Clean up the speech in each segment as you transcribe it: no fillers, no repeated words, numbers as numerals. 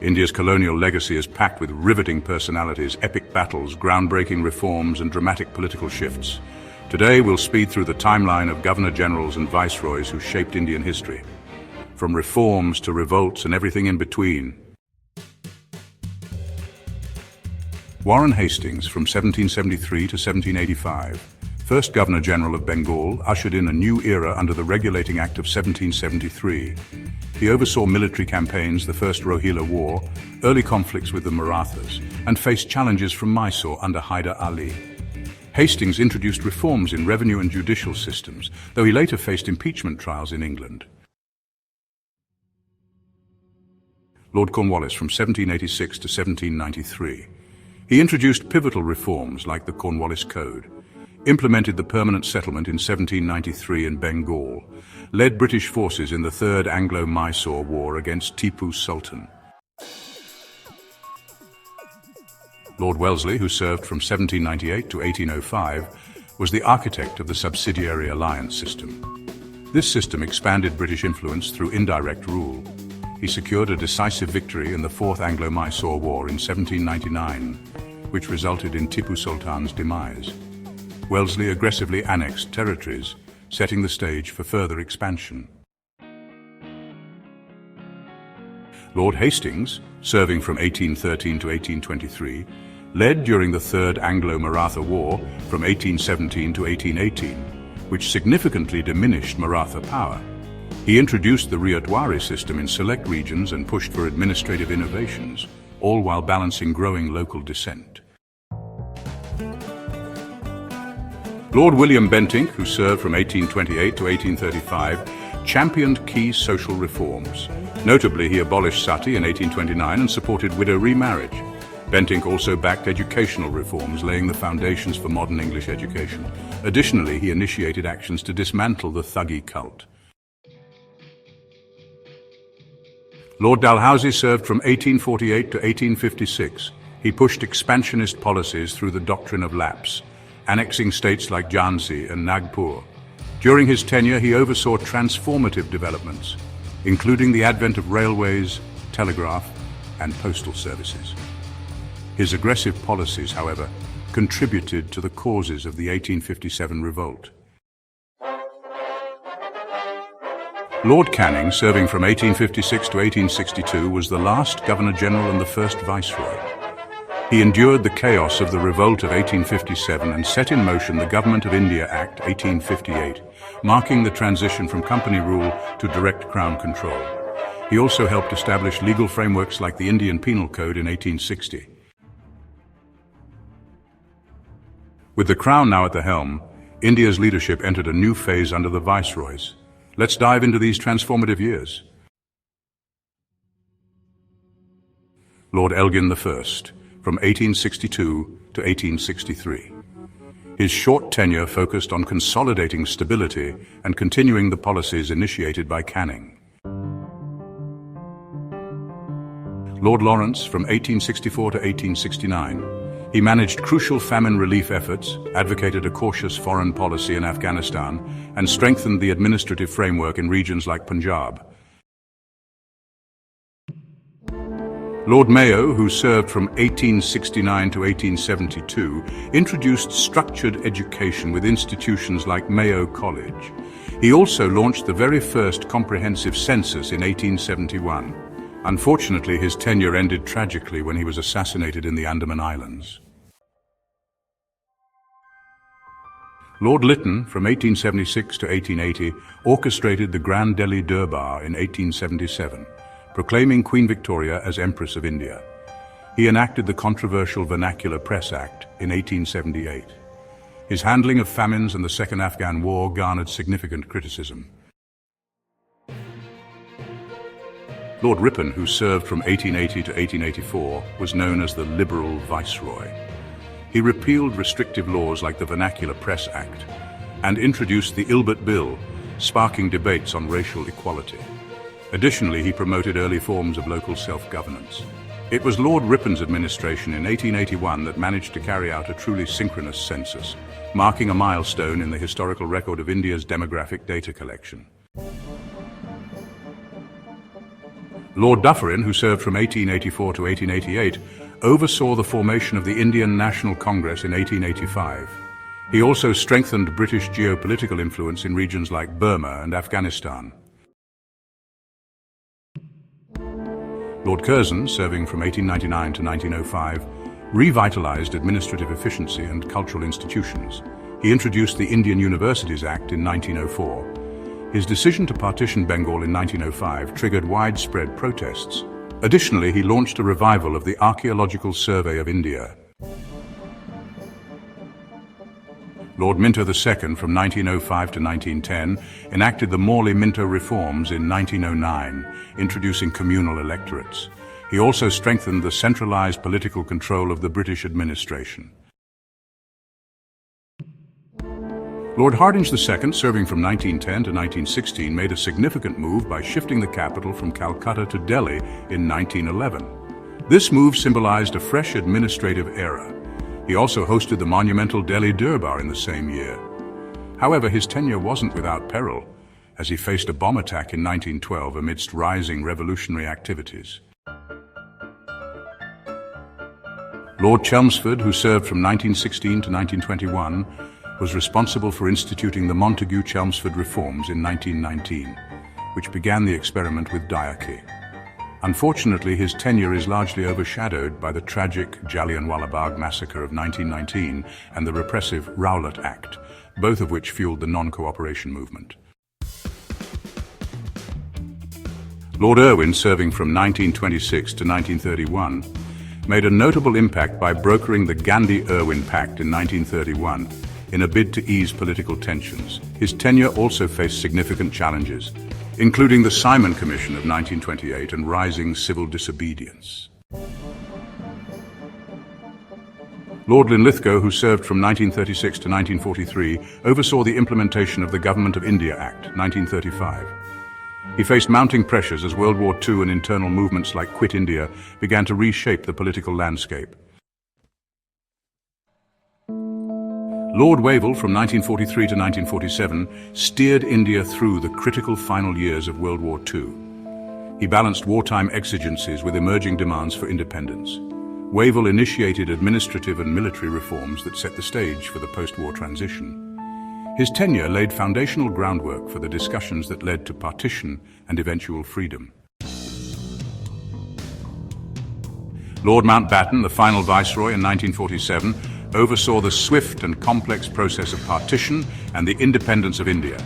India's colonial legacy is packed with riveting personalities, epic battles, groundbreaking reforms, and dramatic political shifts. Today, we'll speed through the timeline of governor-generals and viceroys who shaped Indian history, from reforms to revolts and everything in between. Warren Hastings, from 1773 to 1785, first Governor-General of Bengal, ushered in a new era under the Regulating Act of 1773. He oversaw military campaigns, the First Rohilla War, early conflicts with the Marathas, and faced challenges from Mysore under Hyder Ali. Hastings introduced reforms in revenue and judicial systems, though he later faced impeachment trials in England. Lord Cornwallis, from 1786 to 1793. He introduced pivotal reforms like the Cornwallis Code, implemented the permanent settlement in 1793 in Bengal, led British forces in the Third Anglo-Mysore War against Tipu Sultan. Lord Wellesley, who served from 1798 to 1805, was the architect of the subsidiary alliance system. This system expanded British influence through indirect rule. He secured a decisive victory in the Fourth Anglo-Mysore War in 1799, which resulted in Tipu Sultan's demise. Wellesley aggressively annexed territories, setting the stage for further expansion. Lord Hastings, serving from 1813 to 1823, led during the Third Anglo-Maratha War from 1817 to 1818, which significantly diminished Maratha power. He introduced the Ryotwari system in select regions and pushed for administrative innovations, all while balancing growing local dissent. Lord William Bentinck, who served from 1828 to 1835, championed key social reforms. Notably, he abolished sati in 1829 and supported widow remarriage. Bentinck also backed educational reforms, laying the foundations for modern English education. Additionally, he initiated actions to dismantle the Thuggee cult. Lord Dalhousie served from 1848 to 1856. He pushed expansionist policies through the doctrine of lapse, annexing states like Jhansi and Nagpur. During his tenure, he oversaw transformative developments, including the advent of railways, telegraph, and postal services. His aggressive policies, however, contributed to the causes of the 1857 revolt. Lord Canning, serving from 1856 to 1862, was the last Governor-General and the first Viceroy. He endured the chaos of the revolt of 1857 and set in motion the Government of India Act 1858, marking the transition from company rule to direct Crown control. He also helped establish legal frameworks like the Indian Penal Code in 1860. With the Crown now at the helm, India's leadership entered a new phase under the Viceroys. Let's dive into these transformative years. Lord Elgin I, from 1862 to 1863. His short tenure focused on consolidating stability and continuing the policies initiated by Canning. Lord Lawrence, from 1864 to 1869. He managed crucial famine relief efforts, advocated a cautious foreign policy in Afghanistan, and strengthened the administrative framework in regions like Punjab. Lord Mayo, who served from 1869 to 1872, introduced structured education with institutions like Mayo College. He also launched the very first comprehensive census in 1871. Unfortunately, his tenure ended tragically when he was assassinated in the Andaman Islands. Lord Lytton, from 1876 to 1880, orchestrated the Grand Delhi Durbar in 1877, proclaiming Queen Victoria as Empress of India. He enacted the controversial Vernacular Press Act in 1878. His handling of famines and the Second Afghan War garnered significant criticism. Lord Ripon, who served from 1880 to 1884, was known as the Liberal Viceroy. He repealed restrictive laws like the Vernacular Press Act and introduced the Ilbert Bill, sparking debates on racial equality. Additionally, he promoted early forms of local self-governance. It was Lord Ripon's administration in 1881 that managed to carry out a truly synchronous census, marking a milestone in the historical record of India's demographic data collection. Lord Dufferin, who served from 1884 to 1888, oversaw the formation of the Indian National Congress in 1885. He also strengthened British geopolitical influence in regions like Burma and Afghanistan. Lord Curzon, serving from 1899 to 1905, revitalized administrative efficiency and cultural institutions. He introduced the Indian Universities Act in 1904. His decision to partition Bengal in 1905 triggered widespread protests. Additionally, he launched a revival of the Archaeological Survey of India. Lord Minto II, from 1905 to 1910, enacted the Morley-Minto reforms in 1909, introducing communal electorates. He also strengthened the centralized political control of the British administration. Lord Hardinge II, serving from 1910 to 1916, made a significant move by shifting the capital from Calcutta to Delhi in 1911. This move symbolized a fresh administrative era. He also hosted the monumental Delhi Durbar in the same year. However, his tenure wasn't without peril, as he faced a bomb attack in 1912 amidst rising revolutionary activities. Lord Chelmsford, who served from 1916 to 1921, was responsible for instituting the Montagu-Chelmsford reforms in 1919, which began the experiment with diarchy. Unfortunately, his tenure is largely overshadowed by the tragic Jallianwala Bagh massacre of 1919 and the repressive Rowlatt Act, both of which fueled the non-cooperation movement. Lord Irwin, serving from 1926 to 1931, made a notable impact by brokering the Gandhi-Irwin Pact in 1931 in a bid to ease political tensions. His tenure also faced significant challenges, including the Simon Commission of 1928 and rising civil disobedience. Lord Linlithgow, who served from 1936 to 1943, oversaw the implementation of the Government of India Act, 1935. He faced mounting pressures as World War II and internal movements like Quit India began to reshape the political landscape. Lord Wavell, from 1943 to 1947, steered India through the critical final years of World War II. He balanced wartime exigencies with emerging demands for independence. Wavell initiated administrative and military reforms that set the stage for the post-war transition. His tenure laid foundational groundwork for the discussions that led to partition and eventual freedom. Lord Mountbatten, the final Viceroy in 1947, oversaw the swift and complex process of partition and the independence of India.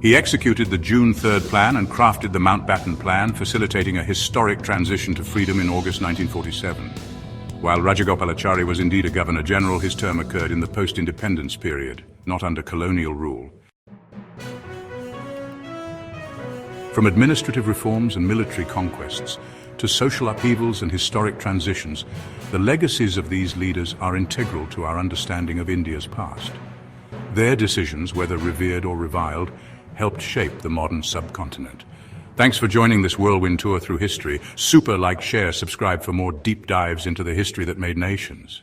He executed the June 3rd Plan and crafted the Mountbatten Plan, facilitating a historic transition to freedom in August 1947. While Rajagopalachari was indeed a Governor-General, his term occurred in the post-independence period, not under colonial rule. From administrative reforms and military conquests to social upheavals and historic transitions, the legacies of these leaders are integral to our understanding of India's past. Their decisions, whether revered or reviled, helped shape the modern subcontinent. Thanks for joining this whirlwind tour through history. Super, like, share, subscribe for more deep dives into the history that made nations.